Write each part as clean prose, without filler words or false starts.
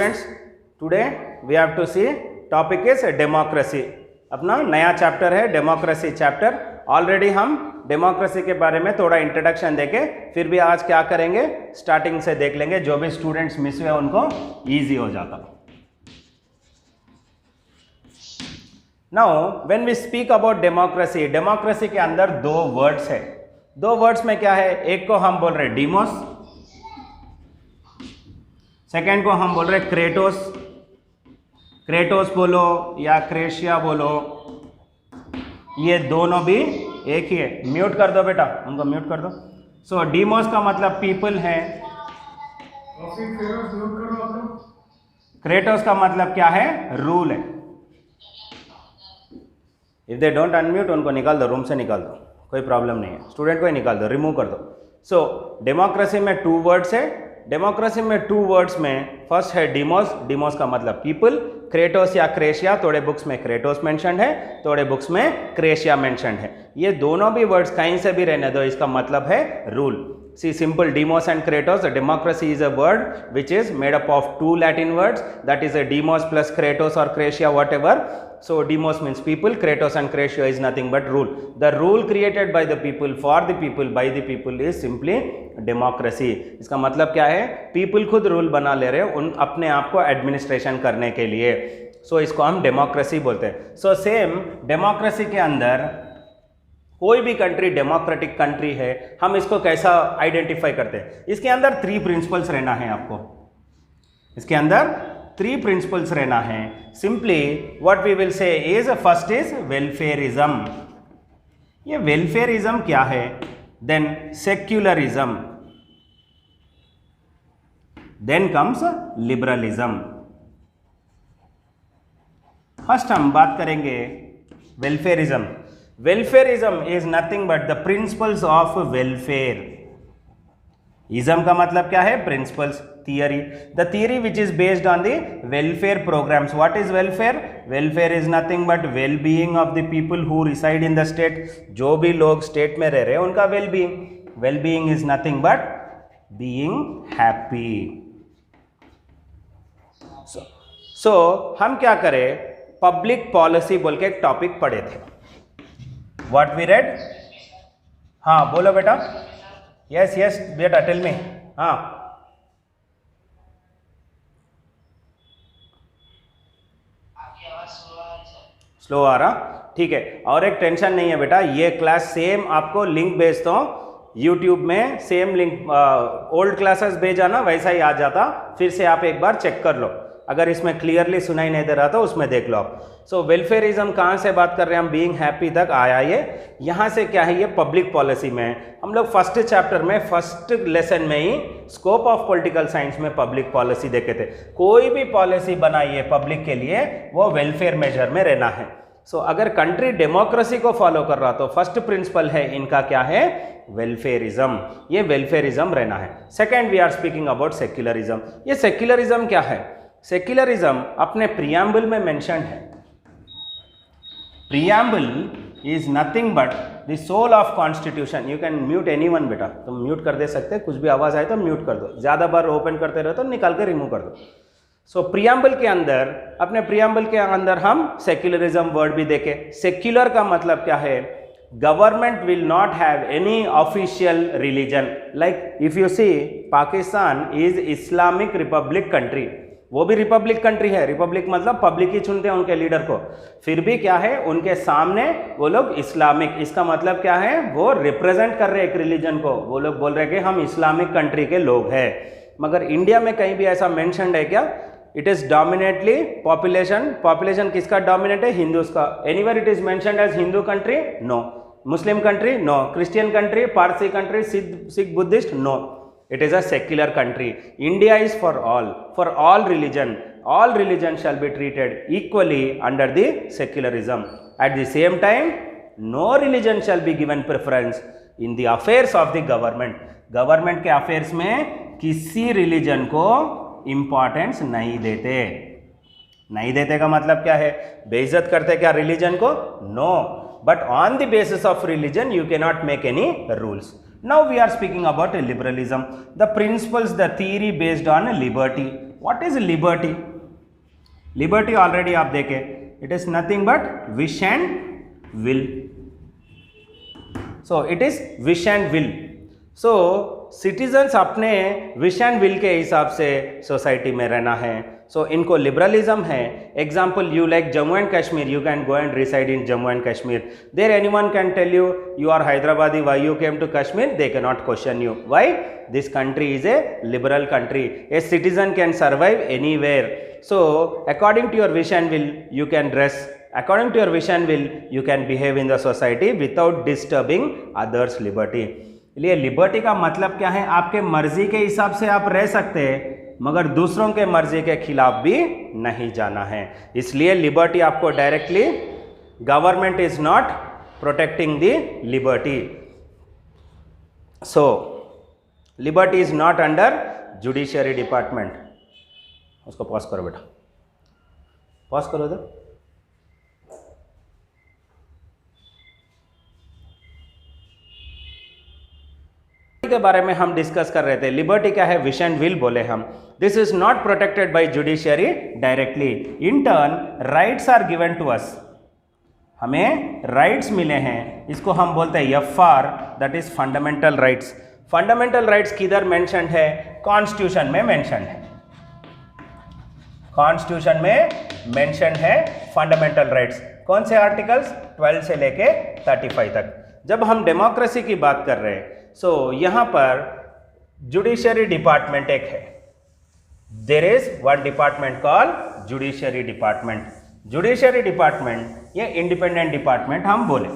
students, today we have to see topic is democracy. अपना नया chapter है democracy chapter. Already हम democracy के बारे में थोड़ा इंट्रोडक्शन देके फिर भी आज क्या करेंगे स्टार्टिंग से देख लेंगे. जो भी स्टूडेंट्स मिस हुए उनको इजी हो जाता. Now when we speak about democracy, democracy के अंदर दो वर्ड्स है. दो वर्ड्स में क्या है, एक को हम बोल रहे डीमोस, सेकेंड को हम बोल रहे क्रेटोस. क्रेटोस बोलो या क्रेशिया बोलो, ये दोनों भी एक ही है. म्यूट कर दो बेटा, उनको म्यूट कर दो. सो डीमोस का मतलब पीपल है. क्रेटोस का मतलब क्या है, रूल है. इफ दे डोंट अनम्यूट उनको निकाल दो, रूम से निकाल दो, कोई प्रॉब्लम नहीं है. स्टूडेंट को ही निकाल दो, रिमूव कर दो. सो डेमोक्रेसी में टू वर्ड्स है. डेमोक्रेसी में टू वर्ड्स में फर्स्ट है डीमोस. डीमोस का मतलब पीपल. क्रेटोस या क्रेशिया, थोड़े बुक्स में क्रेटोस मेंशन्ड है, थोड़े बुक्स में क्रेशिया मेंशन्ड है. ये दोनों भी वर्ड्स कहीं से भी रहने दो, इसका मतलब है rule. See, simple demos and kratos. Democracy is a word which is made up of two Latin words, that is a demos plus kratos or kratia, whatever. So demos means people, kratos and kratia is nothing but rule. The rule created by the people for the people by the people is simply democracy. इसका मतलब क्या है, people खुद rule बना ले रहे हैं उन अपने आप को एडमिनिस्ट्रेशन करने के लिए. So इसको हम डेमोक्रेसी बोलते हैं. So सेम डेमोक्रेसी के अंदर कोई भी कंट्री डेमोक्रेटिक कंट्री है, हम इसको कैसा आइडेंटिफाई करते हैं. इसके अंदर 3 प्रिंसिपल्स रहना है आपको. इसके अंदर 3 प्रिंसिपल्स रहना है. Simply what we will say is first is welfarism. ये वेलफेयरिज्म क्या है, then secularism, then comes liberalism. First हम बात करेंगे welfarism. Welfareism is nothing but the principles of welfare. Ism का मतलब क्या है, principles, theory. The theory which is based on the welfare programs. What is welfare? Welfare is nothing but well-being of the people who reside in the state. जो भी लोग state में रह रहे हैं उनका well-being. Well-being is nothing but being happy. So हम क्या करें, public policy बोल के एक टॉपिक पढ़े थे. What we read? हाँ बोलो बेटा. Yes yes बेटा tell me. हाँ स्लो आ रहा, ठीक है. और एक टेंशन नहीं है बेटा, ये क्लास सेम आपको लिंक भेजता हूँ YouTube में. सेम लिंक ओल्ड क्लासेस भेजा ना वैसा ही आ जाता. फिर से आप एक बार चेक कर लो. अगर इसमें क्लियरली सुनाई नहीं दे रहा तो उसमें देख लो आप. सो वेलफेयरिज्म कहाँ से बात कर रहे हैं हम, बीइंग हैप्पी तक आया ये. यहाँ से क्या है, ये पब्लिक पॉलिसी में हम लोग फर्स्ट चैप्टर में फर्स्ट लेसन में ही स्कोप ऑफ पॉलिटिकल साइंस में पब्लिक पॉलिसी देखे थे. कोई भी पॉलिसी बनाइए पब्लिक के लिए वो वेलफेयर मेजर में रहना है. सो अगर कंट्री डेमोक्रेसी को फॉलो कर रहा तो फर्स्ट प्रिंसिपल है इनका क्या है, वेलफेयरिज्म. ये वेलफेयरिज्म रहना है. Second we are speaking about secularism. ये सेक्युलरिज्म क्या है, सेक्युलरिज्म अपने प्रियम्बल में मेंशन्ड है. Preamble is nothing but the soul of constitution. You can mute anyone बेटा, तुम म्यूट कर दे सकते, कुछ भी आवाज आए तो म्यूट कर दो. ज्यादा बार ओपन करते रहो तो निकाल कर रिमूव कर दो. सो प्रियम्बल के अंदर, अपने प्रियम्बल के अंदर हम सेक्युलरिज्म वर्ड भी देखे. सेक्युलर का मतलब क्या है, government will not have any official religion. Like if you see Pakistan is Islamic republic country. वो भी रिपब्लिक कंट्री है. रिपब्लिक मतलब पब्लिक ही चुनते हैं उनके लीडर को. फिर भी क्या है, उनके सामने वो लोग इस्लामिक, इसका मतलब क्या है, वो रिप्रेजेंट कर रहे हैं एक रिलीजन को. वो लोग बोल रहे हैं कि हम इस्लामिक कंट्री के लोग हैं. मगर इंडिया में कहीं भी ऐसा मेंशन्ड है क्या, it is dominantly population. Population किसका डोमिनेट है, हिंदूज का. Anywhere it is mentioned as Hindu country, no. Muslim country, no. Christian country, Parsi country, Sikh Buddhist, no. It is a secular country. India is for all religion. All religion shall be treated equally under the secularism. At the same time, no religion shall be given preference in the affairs of the government. Government के affairs में किसी religion को importance नहीं देते. नहीं देते का मतलब क्या है, बेइज्जत करते क्या religion को, no. But on the basis of religion you cannot make any rules. Now we are speaking about liberalism. The principles, the theory based on liberty. What is liberty? Liberty already आप देखें, it is nothing but wish and will. So it is wish and will. So citizens अपने wish and will के हिसाब से society में रहना है. सो इनको लिबरलिज्म है. Example, you like Jammu and Kashmir, you can go and reside in Jammu and Kashmir. There anyone can tell you, you are Hyderabadi, why you came to Kashmir? They cannot question you. Why? This country is a liberal country. A citizen can survive anywhere. So according to your wish and will, you can dress. According to your wish and will, you can behave in the society without disturbing others' liberty. इसलिए liberty का मतलब क्या है? आपके मर्जी के हिसाब से आप रह सकते हैं, मगर दूसरों के मर्जी के खिलाफ भी नहीं जाना है. इसलिए लिबर्टी आपको directly, government is not protecting the liberty. So liberty is not under judiciary department. उसको पॉज करो बेटा, पॉज करो इधर. के बारे में हम डिस्कस कर रहे थे. लिबर्टी क्या है? विश एंड विल बोले हम. This is not protected by judiciary directly. In turn rights are given to us. हमें राइट्स मिले हैं, इसको हम बोलते हैं FR, that is fundamental rights. Fundamental rights किधर मेंशन है? कॉन्स्टिट्यूशन में मेंशन है. कॉन्स्टिट्यूशन में मेंशन है फंडामेंटल राइट्स. कौन से आर्टिकल्स? 12 से लेके 35 तक. जब हम डेमोक्रेसी की बात कर रहे हैं, सो यहां पर जुडिशियरी डिपार्टमेंट एक है. There is one department call judiciary department. Judiciary department ये इंडिपेंडेंट डिपार्टमेंट हम बोले.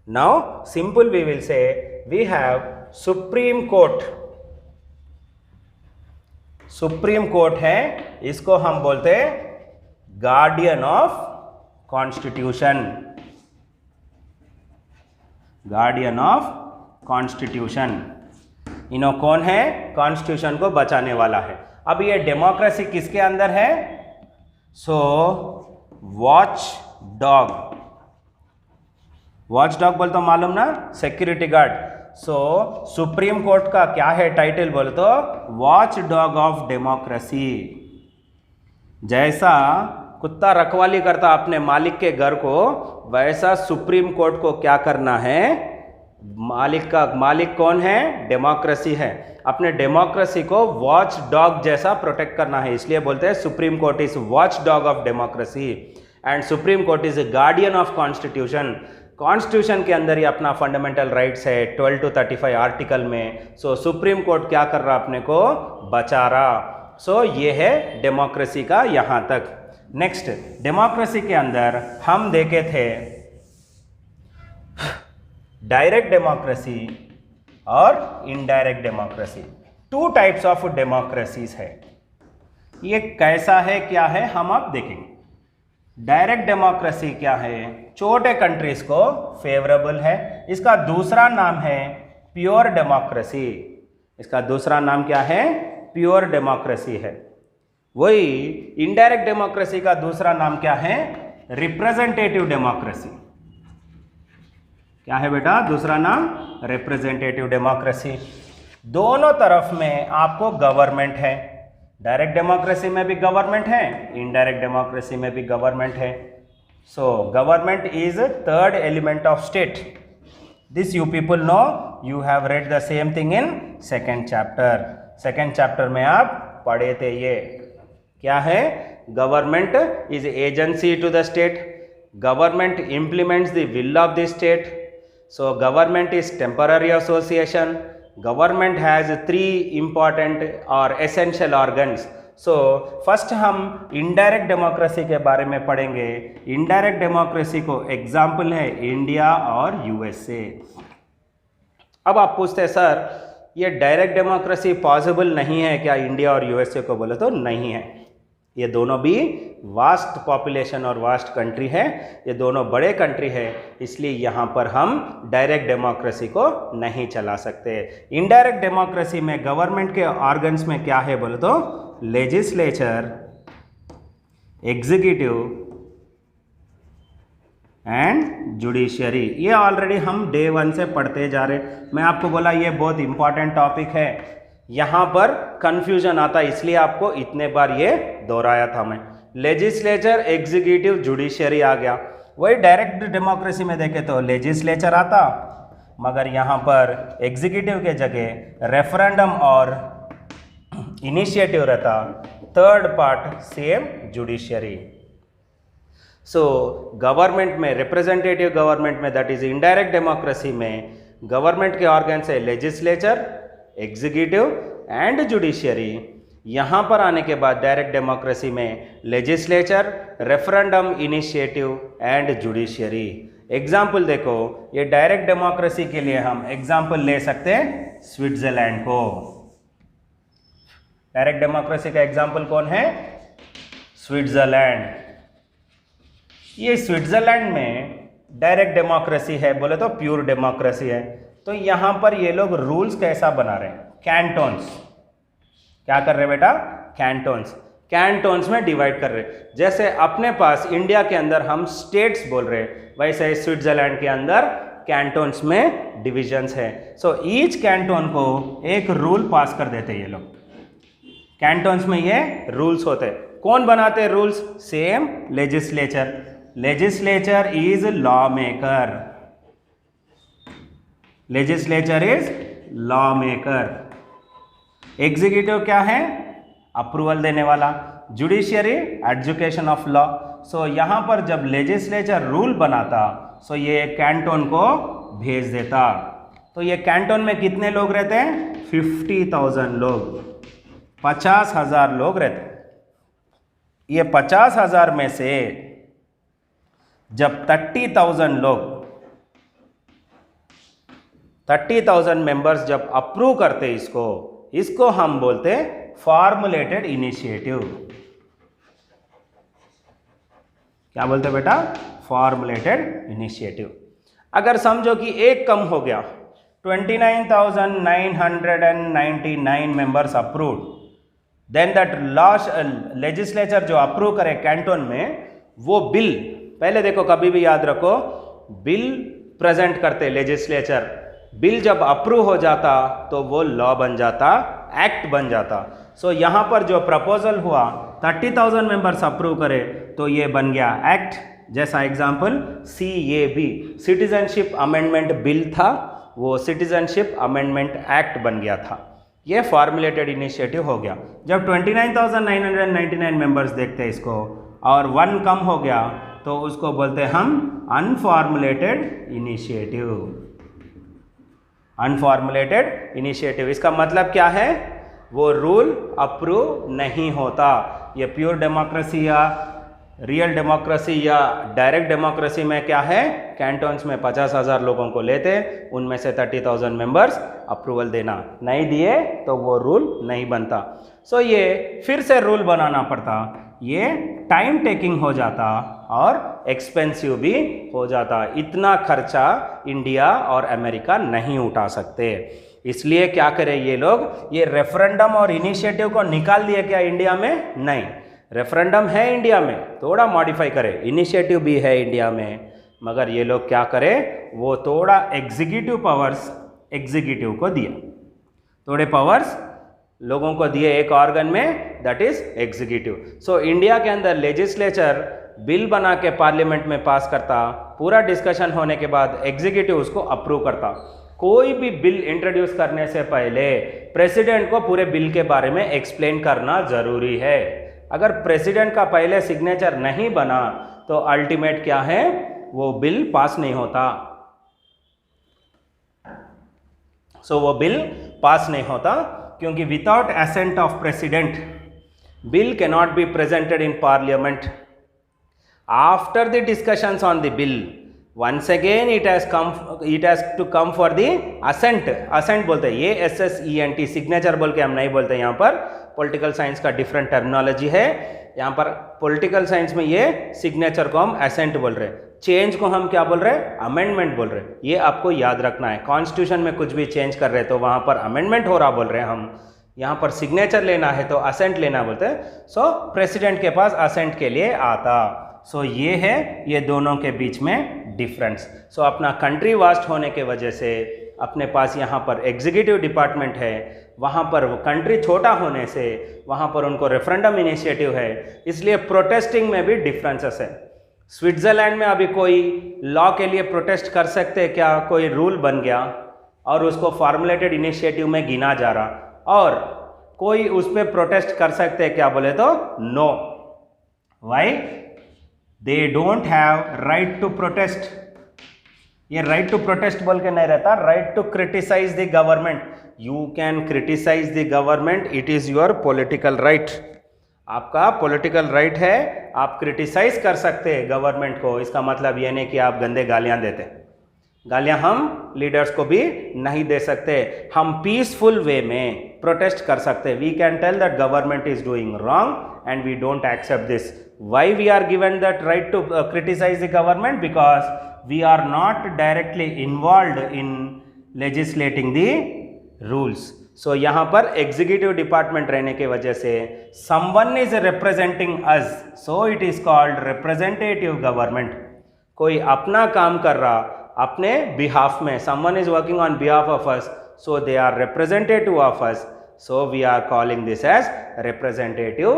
Now simple we will say we have supreme court. Supreme court है, इसको हम बोलते हैं guardian of constitution. Guardian of constitution. इन्हों कौन है? कॉन्स्टिट्यूशन को बचाने वाला है. अब ये डेमोक्रेसी किसके अंदर है? So watch dog. Watch dog बोल तो मालूम ना, सिक्योरिटी गार्ड. सो सुप्रीम कोर्ट का क्या है टाइटल बोल तो? Watch dog of democracy. जैसा कुत्ता रखवाली करता अपने मालिक के घर को, वैसा सुप्रीम कोर्ट को क्या करना है? मालिक कौन है? डेमोक्रेसी है. अपने डेमोक्रेसी को वॉच डॉग जैसा प्रोटेक्ट करना है. इसलिए बोलते हैं supreme court is watch dog of democracy and supreme court is guardian of constitution. Constitution के अंदर ही अपना फंडामेंटल राइट्स है 12 to 35 आर्टिकल में. सो सुप्रीम कोर्ट क्या कर रहा? अपने को बचा रहा. सो ये है डेमोक्रेसी का यहां तक. नेक्स्ट, डेमोक्रेसी के अंदर हम देखे थे डायरेक्ट डेमोक्रेसी और indirect democracy. 2 types of democracies है. ये कैसा है, क्या है, हम अब देखेंगे. डायरेक्ट डेमोक्रेसी क्या है? छोटे कंट्रीज को फेवरेबल है. इसका दूसरा नाम है प्योर डेमोक्रेसी. इसका दूसरा नाम क्या है? प्योर डेमोक्रेसी है. वही इनडायरेक्ट डेमोक्रेसी का दूसरा नाम क्या है? Representative democracy. क्या है बेटा दूसरा नाम? Representative democracy. दोनों तरफ में आपको गवर्नमेंट है. डायरेक्ट डेमोक्रेसी में भी गवर्नमेंट है, इनडायरेक्ट डेमोक्रेसी में भी गवर्नमेंट है. So government is third element of state. This you people know, you have read the same thing in second chapter. Second chapter में आप पढ़े थे ये. क्या है? Government is agency to the state. Government implements the will of the state. So government is temporary association. Government has 3 important or essential organs. So first हम indirect democracy के बारे में पढ़ेंगे. indirect democracy को एग्जाम्पल है India और USA. अब आप पूछते हैं सर ये डायरेक्ट डेमोक्रेसी पॉसिबल नहीं है क्या इंडिया और USA को? बोले तो नहीं है. ये दोनों भी वास्ट पॉपुलेशन और वास्ट कंट्री है. ये दोनों बड़े कंट्री है, इसलिए यहाँ पर हम डायरेक्ट डेमोक्रेसी को नहीं चला सकते. इनडायरेक्ट डेमोक्रेसी में गवर्नमेंट के ऑर्गन्स में क्या है बोले तो लेजिस्लेचर, एग्जीक्यूटिव एंड जुडिशियरी. ये ऑलरेडी हम डे 1 से पढ़ते जा रहे. मैं आपको बोला ये बहुत इंपॉर्टेंट टॉपिक है. यहाँ पर कंफ्यूजन आता, इसलिए आपको इतने बार ये दोहराया था मैं। लेजिस्लेचर, एग्जीक्यूटिव, जुडिशियरी आ गया। वही डायरेक्ट डेमोक्रेसी में देखे तो लेजिस्लेचर आता, मगर यहाँ पर एग्जीक्यूटिव के जगह रेफरेंडम और इनिशिएटिव रहता। Third part same judiciary. So government में, रिप्रेजेंटेटिव गवर्नमेंट में, दैट इज इनडायरेक्ट डेमोक्रेसी में गवर्नमेंट के ऑर्गन है लेजिस्लेचर, एग्जीक्यूटिव एंड जुडिशियरी। यहाँ पर आने के बाद डायरेक्ट डेमोक्रेसी में legislature, referendum, initiative and judiciary. Example देखो, ये डायरेक्ट डेमोक्रेसी के लिए हम एग्जाम्पल ले सकते हैं स्विट्जरलैंड को। डायरेक्ट डेमोक्रेसी का एग्जाम्पल कौन है? स्विट्जरलैंड। ये स्विट्जरलैंड में डायरेक्ट डेमोक्रेसी है, बोले तो प्योर डेमोक्रेसी है। तो यहाँ पर ये लोग रूल्स कैसा बना रहे हैं? कैंटोन्स। क्या कर रहे हैं बेटा? कैंटोन्स। कैंटोन्स में डिवाइड कर रहे हैं। जैसे अपने पास इंडिया के अंदर हम स्टेट्स बोल रहे हैं, वैसे स्विट्जरलैंड के अंदर कैंटोन्स में डिविजन्स है। सो ईच कैंटोन को एक रूल पास कर देते ये लोग। कैंटोन्स में ये रूल्स होते हैं। कौन बनाते हैं rules? Same legislature. Legislature is law maker. Legislature is law maker. Executive क्या है? अप्रूवल देने वाला। Judiciary education of law. So यहाँ पर जब लेजिस्लेचर रूल बनाता, सो ये कैंटोन को भेज देता। तो ये कैंटोन में कितने लोग रहते हैं? 50,000 लोग, 50,000 लोग रहते। ये 50,000 में से जब 30,000 लोग, 30,000 मेंबर्स जब अप्रूव करते इसको हम बोलते फॉर्मुलेटेड इनिशिएटिव। क्या बोलते बेटा? Formulated initiative. अगर समझो कि एक कम हो गया, 29,999 members approved, then that legislature जो अप्रूव करे कैंटोन में, वो बिल, पहले देखो कभी भी याद रखो, बिल प्रेजेंट करते लेजिस्लेचर। बिल जब अप्रूव हो जाता तो वो लॉ बन जाता, एक्ट बन जाता। सो यहाँ पर जो प्रपोजल हुआ 30,000 मेंबर्स अप्रूव करे तो ये बन गया एक्ट। जैसा example CAB, citizenship amendment bill था, वो सिटीजनशिप अमेंडमेंट एक्ट बन गया था। ये फॉर्मुलेटेड इनिशिएटिव हो गया। जब 29,999 मेंबर्स देखते हैं इसको और 1 कम हो गया तो उसको बोलते हैं हम अनफॉर्मुलेटेड इनिशिएटिव। अनफॉर्मुलेटेड इनिशिएटिव, इसका मतलब क्या है? वो रूल अप्रूव नहीं होता। ये प्योर डेमोक्रेसी या रियल डेमोक्रेसी या डायरेक्ट डेमोक्रेसी में क्या है? कैंटोन्स में 50,000 लोगों को लेते, उनमें से 30,000 मेंबर्स अप्रूवल देना, नहीं दिए तो वो रूल नहीं बनता। सो ये फिर से रूल बनाना पड़ता, ये टाइम टेकिंग हो जाता और एक्सपेंसिव भी हो जाता। इतना खर्चा इंडिया और अमेरिका नहीं उठा सकते। इसलिए क्या करें ये लोग? ये रेफरेंडम और इनिशिएटिव को निकाल दिए क्या इंडिया में? नहीं, रेफरेंडम है इंडिया में, थोड़ा मॉडिफाई करें। इनिशिएटिव भी है इंडिया में, मगर ये लोग क्या करें? वो थोड़ा एग्जीक्यूटिव पावर्स एग्जीक्यूटिव को दिया, थोड़े पावर्स लोगों को दिए एक ऑर्गन में, that is executive. So India के अंदर लेजिस्लेचर बिल बना के पार्लियामेंट में पास करता, पूरा डिस्कशन होने के बाद एग्जीक्यूटिव उसको अप्रूव करता। कोई भी बिल इंट्रोड्यूस करने से पहले प्रेसिडेंट को पूरे बिल के बारे में एक्सप्लेन करना जरूरी है। अगर प्रेसिडेंट का पहले सिग्नेचर नहीं बना तो अल्टीमेट क्या है? वो बिल पास नहीं होता। सो वो बिल पास नहीं होता क्योंकि without assent of president bill can not be presented in parliament. After the discussions on the bill, once again it has to come for the assent। assent बोलते हैं, ये SSENT, signature बोल के हम नहीं बोलते। यहाँ पर पॉलिटिकल साइंस का डिफरेंट टर्मिनोलॉजी है। यहाँ पर पॉलिटिकल साइंस में ये सिग्नेचर को हम असेंट बोल रहे हैं, चेंज को हम क्या बोल रहे हैं? अमेंडमेंट बोल रहे हैं। ये आपको याद रखना है। कॉन्स्टिट्यूशन में कुछ भी चेंज कर रहे हैं तो वहाँ पर अमेंडमेंट हो रहा बोल रहे हैं हम, यहाँ पर सिग्नेचर लेना है तो असेंट लेना बोलते हैं। सो प्रेसिडेंट के पास असेंट के लिए आता। सो ये है ये दोनों के बीच में डिफरेंस। सो अपना कंट्री वास्ट होने के वजह से अपने पास यहाँ पर एग्जीक्यूटिव डिपार्टमेंट है, वहाँ पर कंट्री छोटा होने से वहाँ पर उनको रेफरेंडम इनिशिएटिव है, इसलिए प्रोटेस्टिंग में भी डिफरेंसेस है। स्विट्ज़रलैंड में अभी कोई लॉ के लिए प्रोटेस्ट कर सकते हैं क्या? कोई रूल बन गया और उसको फॉर्मुलेटेड इनिशिएटिव में गिना जा रहा, और कोई उस पर प्रोटेस्ट कर सकते हैं क्या बोले तो no. Why? They don't have right to protest. ये राइट टू प्रोटेस्ट बोल के नहीं रहता, right to criticise the government. You can criticize the government, it is your political right. आपका पॉलिटिकल राइट है, आप क्रिटिसाइज कर सकते हैं गवर्नमेंट को। इसका मतलब ये नहीं कि आप गंदे गालियां देते। गालियां हम लीडर्स को भी नहीं दे सकते, हम पीसफुल वे में प्रोटेस्ट कर सकते। We can tell that government is doing wrong and we don't accept this. Why we are given that right to criticise the government? Because we are not directly involved in legislating the rules. So यहाँ पर executive department रहने की वजह से someone is representing us, so it is called representative government. कोई अपना काम कर रहा अपने बिहाफ में, someone is working on behalf of us, so they are representative of us, so we are calling this as representative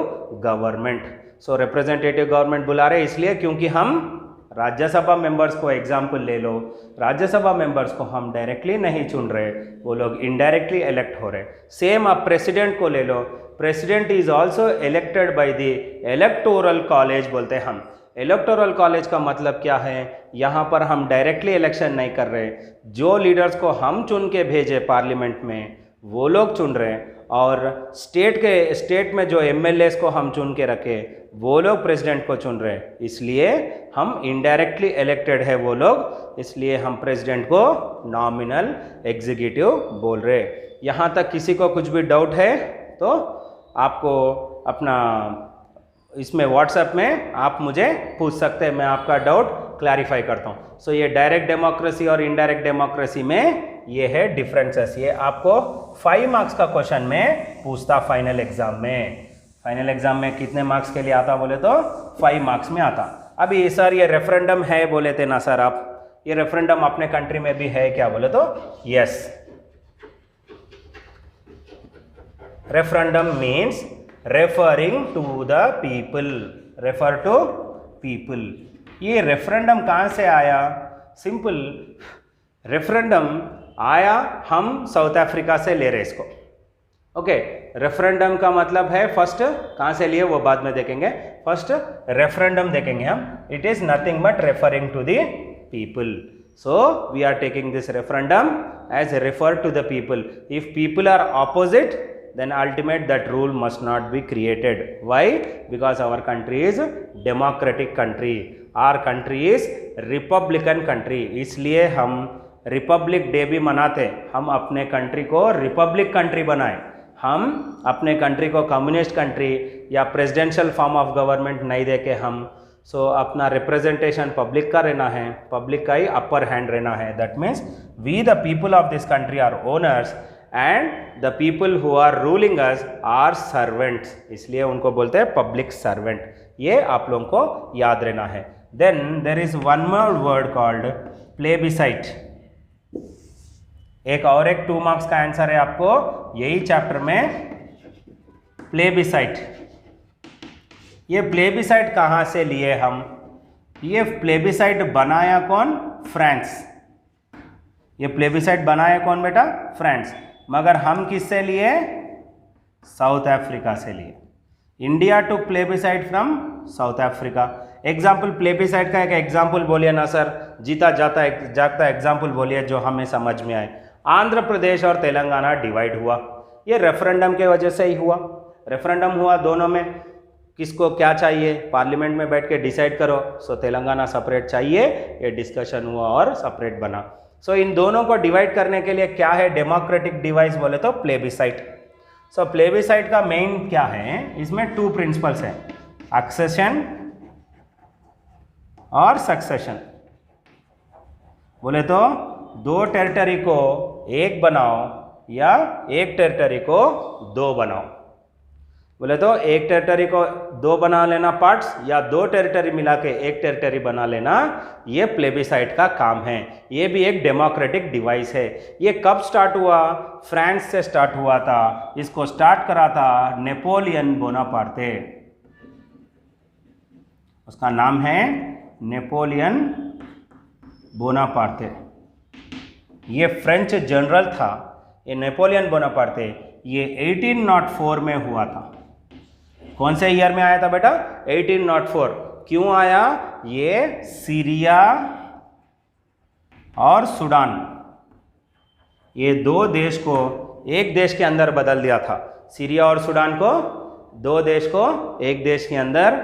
government. So representative government बुला रहे इसलिए क्योंकि हम राज्यसभा मेंबर्स को एग्जाम्पल ले लो, राज्यसभा मेंबर्स को हम डायरेक्टली नहीं चुन रहे, वो लोग इनडायरेक्टली इलेक्ट हो रहे। सेम आप प्रेसिडेंट को ले लो, president is also elected by the electoral college बोलते हैं हम। इलेक्टोरल कॉलेज का मतलब क्या है? यहाँ पर हम डायरेक्टली इलेक्शन नहीं कर रहे, जो लीडर्स को हम चुन के भेजे पार्लियामेंट में वो लोग चुन रहे हैं, और स्टेट में जो एमएलएस को हम चुन के रखे वो लोग प्रेसिडेंट को चुन रहे हैं। इसलिए हम इनडायरेक्टली इलेक्टेड है वो लोग, इसलिए हम प्रेसिडेंट को नॉमिनल एग्जीक्यूटिव बोल रहे। यहाँ तक किसी को कुछ भी डाउट है तो आपको अपना इसमें व्हाट्सएप में आप मुझे पूछ सकते हैं, मैं आपका डाउट क्लैरिफाई करता हूँ। सो ये डायरेक्ट डेमोक्रेसी और इनडायरेक्ट डेमोक्रेसी में ये है डिफरेंसेस। ये आपको 5 मार्क्स का क्वेश्चन में पूछता फाइनल एग्जाम में। फाइनल एग्जाम में कितने मार्क्स के लिए आता बोले तो 5 मार्क्स में आता। अभी सर ये रेफरेंडम है बोले थे ना सर आप, ये रेफरेंडम अपने कंट्री में भी है क्या बोले तो yes. Referendum means referring to the people, refer to people. ये रेफरेंडम कहाँ से आया? सिंपल, रेफरेंडम आया हम साउथ अफ्रीका से ले रहे इसको। ओके, रेफरेंडम का मतलब है फर्स्ट कहाँ से लिए वो बाद में देखेंगे, फर्स्ट रेफरेंडम देखेंगे हम। It is nothing but referring to the people, so we are taking this referendum as refer to the people. If people are opposite then ultimate that rule must not be created. Why? Because our country is democratic country, our country is republican country, इसलिए हम Republic day भी मनाते। हम अपने country को Republic country बनाए, हम अपने कंट्री को कम्युनिस्ट कंट्री या प्रेसिडेंशियल फॉर्म ऑफ गवर्नमेंट नहीं दे के हम अपना रिप्रेजेंटेशन पब्लिक का रहना है, पब्लिक का ही अपर हैंड रहना है। That means we the people of this country are owners and the people who are ruling us are servants, इसलिए उनको बोलते हैं पब्लिक सर्वेंट। ये आप लोगों को याद रहना है। Then there is one more word called plebiscite. एक 2 मार्क्स का आंसर है आपको यही चैप्टर में, प्लेबिसाइट। ये प्लेबिसाइट कहाँ से लिए हम? ये प्लेबिसाइट बनाया कौन? फ्रांस। ये प्लेबिसाइट बनाया कौन बेटा? फ्रांस। मगर हम किससे लिए? साउथ अफ्रीका से लिए। India to plebiscite from South Africa. Example plebiscite का एक एग्जाम्पल बोलिए ना सर, जीता जागता एग्जाम्पल बोलिए जो हमें समझ में आए। आंध्र प्रदेश और तेलंगाना डिवाइड हुआ, ये रेफरेंडम के वजह से ही हुआ। रेफरेंडम हुआ दोनों में, किसको क्या चाहिए पार्लियामेंट में बैठ के डिसाइड करो। सो तेलंगाना सेपरेट चाहिए, ये डिस्कशन हुआ और सेपरेट बना। सो इन दोनों को डिवाइड करने के लिए क्या है डेमोक्रेटिक डिवाइस बोले तो प्लेबिसाइट। सो प्लेबिसाइट का मेन क्या है? इसमें 2 प्रिंसिपल्स हैं, एक्सेशन और सक्सेशन। बोले तो 2 टेरिटरी को 1 बनाओ या 1 टेरिटरी को 2 बनाओ। बोले तो एक टेरिटरी को दो बना लेना पार्ट्स, या दो टेरिटरी मिला के एक टेरिटरी बना लेना, ये प्लेबिसाइट का काम है। ये भी एक डेमोक्रेटिक डिवाइस है। ये कब स्टार्ट हुआ? फ्रांस से स्टार्ट हुआ था। इसको स्टार्ट करा था नेपोलियन बोनापार्टे। उसका नाम है नेपोलियन बोनापार्टे। ये फ्रेंच जनरल था। ये नेपोलियन बोनापार्टे ये 1804 में हुआ था। कौन से ईयर में आया था बेटा? 1804। क्यों आया? ये सीरिया और सूडान, ये दो देश को एक देश के अंदर बदल दिया था। सीरिया और सूडान को, दो देश को एक देश के अंदर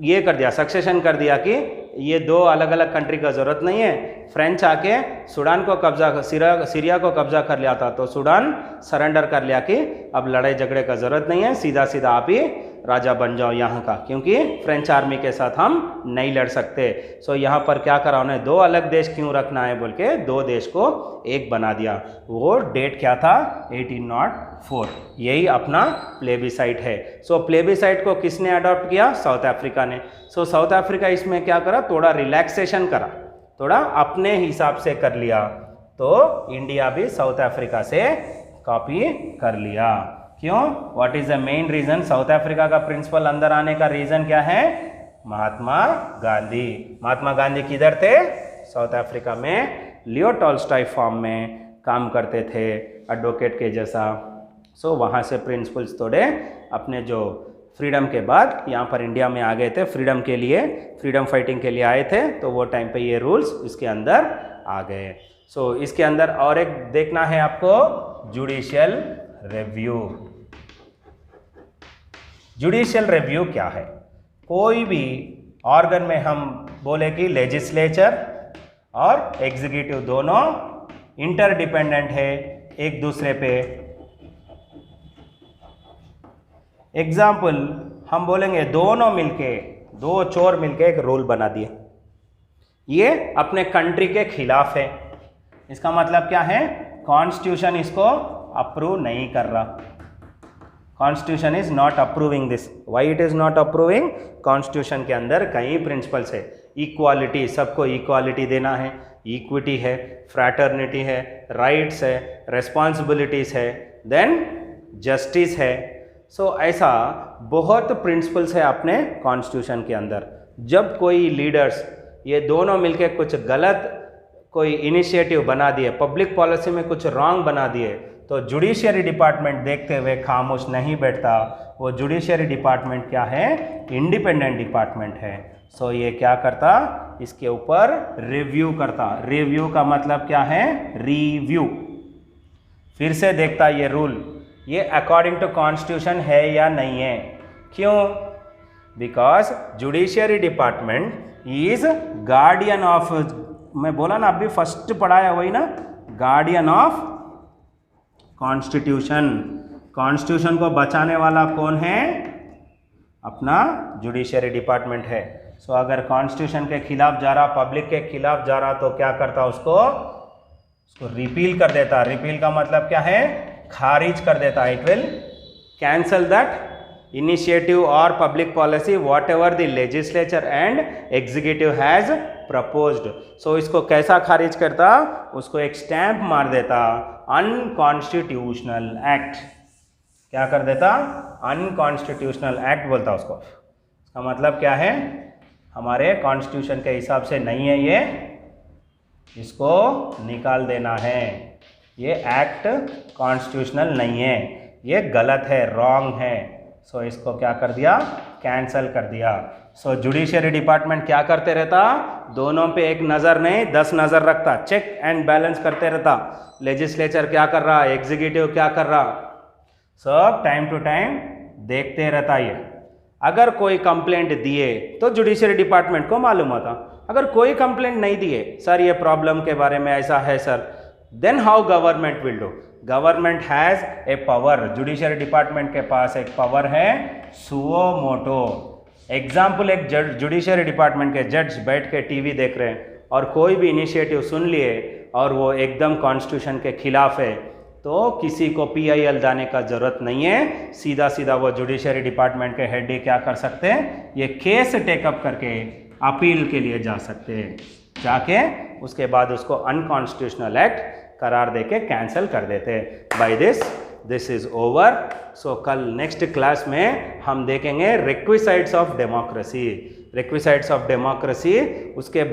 ये कर दिया, सक्सेशन कर दिया कि ये दो अलग अलग कंट्री का ज़रूरत नहीं है। फ्रेंच आके सूडान को कब्जा, सीरिया को कब्जा कर लिया था, तो सूडान सरेंडर कर लिया कि अब लड़ाई झगड़े का ज़रूरत नहीं है, सीधा सीधा आप ही राजा बन जाओ यहाँ का, क्योंकि फ्रेंच आर्मी के साथ हम नहीं लड़ सकते। सो यहाँ पर क्या करा उन्हें, दो अलग देश क्यों रखना है बोल के दो देश को एक बना दिया। वो डेट क्या था? 1804। यही अपना प्लेबिसाइट है। सो प्लेबिसाइट को किसने अडॉप्ट किया? साउथ अफ्रीका ने। सो साउथ अफ्रीका इसमें क्या करा, थोड़ा रिलैक्सेशन करा, थोड़ा अपने हिसाब से कर लिया। तो इंडिया भी साउथ अफ्रीका से कॉपी कर लिया। क्यों? What is the main reason? South Africa का प्रिंसिपल अंदर आने का रीजन क्या है? महात्मा गांधी। महात्मा गांधी किधर थे? साउथ अफ्रीका में लियो टॉल्स्टॉय फार्म में काम करते थे, एडवोकेट के जैसा। सो वहाँ से प्रिंसिपल्स थोड़े अपने जो फ्रीडम के बाद यहाँ पर इंडिया में आ गए थे, फ्रीडम के लिए, फ्रीडम फाइटिंग के लिए आए थे, तो वो टाइम पे ये रूल्स इसके अंदर आ गए। सो इसके अंदर और एक देखना है आपको, जुडिशियल रिव्यू। जुडिशियल रिव्यू क्या है? कोई भी ऑर्गन में हम बोले कि लेजिस्लेचर और एग्जीक्यूटिव दोनों इंटरडिपेंडेंट है एक दूसरे पे। एग्जाम्पल हम बोलेंगे दोनों मिलके, दो चोर मिलके एक रूल बना दिए, ये अपने कंट्री के खिलाफ है। इसका मतलब क्या है? कॉन्स्टिट्यूशन इसको अप्रूव नहीं कर रहा। Constitution is not approving this. Why it is not approving? Constitution के अंदर कई प्रिंसिपल्स है। इक्वालिटी, सबको इक्वालिटी देना है, इक्विटी है, फ्रैटर्निटी है, राइट्स है, रेस्पॉन्सिबिलिटीज है, देन जस्टिस है। सो ऐसा बहुत प्रिंसिपल्स है अपने कॉन्स्टिट्यूशन के अंदर। जब कोई लीडर्स ये दोनों मिलके कुछ गलत कोई इनिशिएटिव बना दिए, पब्लिक पॉलिसी में कुछ रॉन्ग बना दिए, तो जुडिशियरी डिपार्टमेंट देखते हुए खामोश नहीं बैठता। वो जुडिशियरी डिपार्टमेंट क्या है? इंडिपेंडेंट डिपार्टमेंट है। सो ये क्या करता? इसके ऊपर रिव्यू करता। रिव्यू का मतलब क्या है? रिव्यू, फिर से देखता ये रूल, ये अकॉर्डिंग टू कॉन्स्टिट्यूशन है या नहीं है। क्यों? Because judiciary department is guardian of, मैं बोला ना अभी फर्स्ट पढ़ाया वही ना, गार्डियन ऑफ कॉन्स्टिट्यूशन। कॉन्स्टिट्यूशन को बचाने वाला कौन है? अपना जुडिशियरी डिपार्टमेंट है। सो अगर कॉन्स्टिट्यूशन के खिलाफ जा रहा, पब्लिक के खिलाफ जा रहा, तो क्या करता? उसको रिपील कर देता। रिपील का मतलब क्या है? खारिज कर देता। It will cancel that initiative और public policy whatever the legislature and executive has proposed. So इसको कैसा खारिज करता? उसको एक स्टैंप मार देता, अनकॉन्स्टिट्यूशनल एक्ट। क्या कर देता? अनकॉन्स्टिट्यूशनल एक्ट बोलता उसको। इसका मतलब क्या है? हमारे कॉन्स्टिट्यूशन के हिसाब से नहीं है ये, इसको निकाल देना है। ये एक्ट कॉन्स्टिट्यूशनल नहीं है, ये गलत है, रॉन्ग है। सो इसको क्या कर दिया? कैंसल कर दिया। सो जुडिशियरी डिपार्टमेंट क्या करते रहता? दोनों पे एक नज़र नहीं 10 नज़र रखता, चेक एंड बैलेंस करते रहता। लेजिस्लेचर क्या कर रहा, एग्जीक्यूटिव क्या कर रहा, सब टाइम टू टाइम देखते रहता। ये अगर कोई कंप्लेंट दिए तो जुडिशियरी डिपार्टमेंट को मालूम होता। अगर कोई कंप्लेंट नहीं दिए, सर ये प्रॉब्लम के बारे में ऐसा है sir, then how government will do? Government has a power. Judiciary department के पास एक पावर है, सुओ मोटो। एग्जाम्पल, एक जुडिशियरी डिपार्टमेंट के जज बैठ के टीवी देख रहे हैं और कोई भी इनिशिएटिव सुन लिए और वो एकदम कॉन्स्टिट्यूशन के खिलाफ है, तो किसी को PIL जाने का ज़रूरत नहीं है, सीधा सीधा वो जुडिशरी डिपार्टमेंट के हेड ही क्या कर सकते हैं, ये केस टेकअप करके अपील के लिए जा सकते हैं, जाके उसके बाद उसको अनकॉन्स्टिट्यूशनल एक्ट करार देके कैंसिल कर देते हैं। Bye this is over. So कल नेक्स्ट क्लास में हम देखेंगे requisites of democracy, requisites of democracy. उसके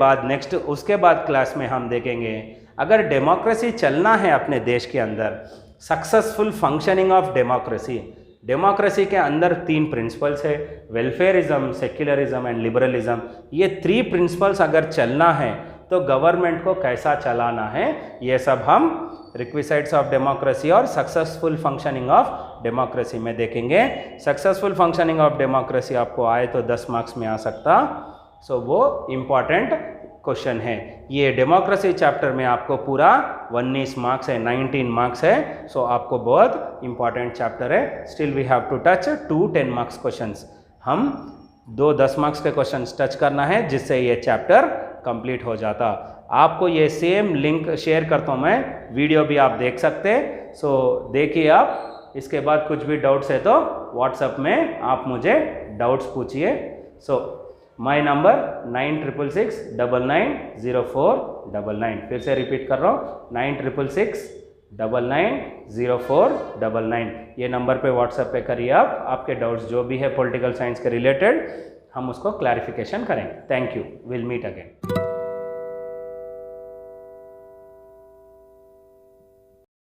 बाद क्लास में हम देखेंगे अगर डेमोक्रेसी चलना है अपने देश के अंदर, successful functioning of democracy. Democracy के अंदर 3 प्रिंसिपल्स है, वेलफेयरिज्म, सेक्युलरिज्म एंड लिबरलिज्म। ये 3 प्रिंसिपल्स अगर चलना है तो गवर्नमेंट को कैसा चलाना है, ये सब हम रिक्विसाइट्स ऑफ डेमोक्रेसी और सक्सेसफुल फंक्शनिंग ऑफ डेमोक्रेसी में देखेंगे। सक्सेसफुल फंक्शनिंग ऑफ डेमोक्रेसी आपको आए तो 10 मार्क्स में आ सकता, सो वो इम्पॉर्टेंट क्वेश्चन है। ये डेमोक्रेसी चैप्टर में आपको पूरा 19 मार्क्स है, 19 मार्क्स है, सो आपको बहुत इंपॉर्टेंट चैप्टर है। Still we have to touch 2 10 marks questions. हम 2 10 मार्क्स के क्वेश्चंस टच करना है जिससे ये चैप्टर कंप्लीट हो जाता। आपको ये सेम लिंक शेयर करता हूँ मैं, वीडियो भी आप देख सकते, सो देखिए आप। इसके बाद कुछ भी डाउट्स है तो व्हाट्सएप में आप मुझे डाउट्स पूछिए। सो माई नंबर 9666990499। फिर से रिपीट कर रहा हूँ, 9666990499। ये नंबर पे व्हाट्सएप पे करिए आप, आपके डाउट्स जो भी है पॉलिटिकल साइंस के रिलेटेड हम उसको क्लैरिफिकेशन करेंगे। Thank you, will meet again.